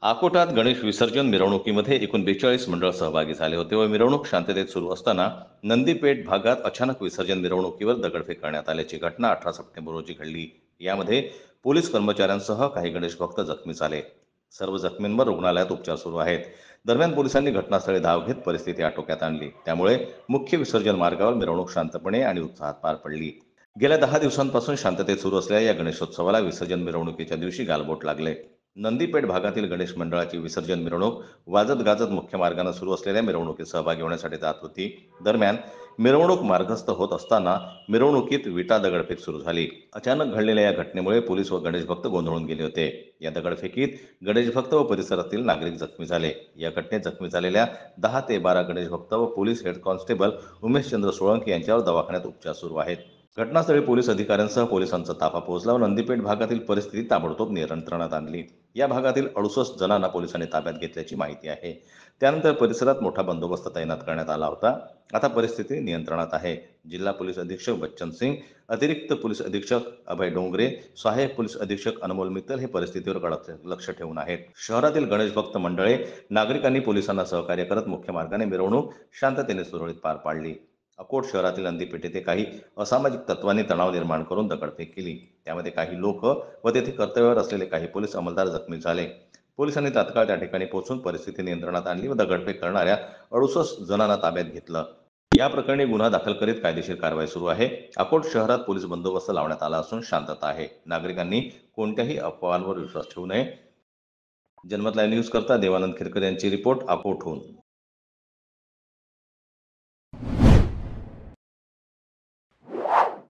अकोटात गणेश विसर्जन मिरवणुकीमध्ये एकूण 42 मंडळ सहभागी झाले होते व मिरवणूक शांततेत सुरू असताना नंदीपेठ भागात अचानक विसर्जन मिरवणुकीवर दगडफेक करण्यात आल्याची घटना 18 सप्टेंबर रोजी घडली. यामध्ये पोलीस कर्मचाऱ्यांसह काही गणेश भक्त जखमी झाले. सर्व जखमींवर रुग्णालयात उपचार सुरू आहेत. दरम्यान पोलिसांनी घटनास्थळी धाव घेत परिस्थिती आटोक्यात आणली. त्यामुळे मुख्य विसर्जन मार्गावर मिरवणूक शांतपणे आणि उत्साहात पार पडली. गेल्या 10 दिवसांपासून शांततेत सुरू असलेल्या या गणेशोत्सवाला विसर्जन मिरवणुकीच्या दिवशी गालबोट लागले. नंदीपेठ भागातील गणेश मंडळाची विसर्जन मिरवणूक वाजत गाजत मुख्य मार्गाने सुरू असलेल्या मिरवणुकीत सहभागी होण्यासाठी जात होती. दरम्यान मिरवणूक मार्गस्थ होत असताना मिरवणुकीत विटा दगडफेक सुरू झाली. अचानक घडलेल्या या घटनेमुळे पोलीस व गणेश भक्त गोंधळून गेले होते. या दगडफेकीत गणेश भक्त व परिसरातील नागरिक जखमी झाले. या घटनेत जखमी झालेल्या 10 ते 12 गणेश भक्त व police head constable Umeshchandra Solanke यांच्यावर दवाखान्यात उपचार सुरू आहेत. घटनास्थळी पोलीस अधिकाऱ्यांसह पोलिसांचा ताफा पोहोचला व नंदीपेठ भागातील परिस्थिती ताबडतोब नियंत्रणात आणली. या भागातील 68 जणांना पोलिसांनी ताब्यात घेतल्याची माहिती आहे. त्यानंतर परिसरात मोठा बंदोबस्त तैनात करण्यात आला होता. आता परिस्थिती नियंत्रणात आहे. जिल्हा पोलीस अधीक्षक बच्चन सिंग, अतिरिक्त पोलीस अधीक्षक अभय डोंगरे, सहाय्यक पोलीस अधीक्षक अनमोल मित्तल हे परिस्थितीवर कडक लक्ष ठेवून आहेत. शहरातील गणेश भक्त मंडळे, नागरिकांनी पोलिसांना सहकार्य करत मुख्य मार्गाने मिरवणूक शांततेने सुरळीत पार पाडली. अकोट शहरातील नंदीपेठ येथे काही असामाजिक तत्वांनी तणाव निर्माण करून दगडफेक केली. त्यामध्ये काही लोक व तेथे कर्तव्यावर असलेले काही पोलीस अंमलदार जखमी झाले. पोलिसांनी तात्काळ त्या ठिकाणी पोहोचून परिस्थिती नियंत्रणात आणली व दगडफेक करणाऱ्या 68 जणांना ताब्यात घेतलं. या प्रकरणी गुन्हा दाखल करीत कायदेशीर कारवाई सुरू आहे. अकोट शहरात पोलीस बंदोबस्त लावण्यात आला असून शांतता आहे. नागरिकांनी कोणत्याही अफवांवर विश्वास ठेवू नये. जनमत लाईव्ह न्यूज करता देवानंद खिरकर यांची रिपोर्ट अकोटहून.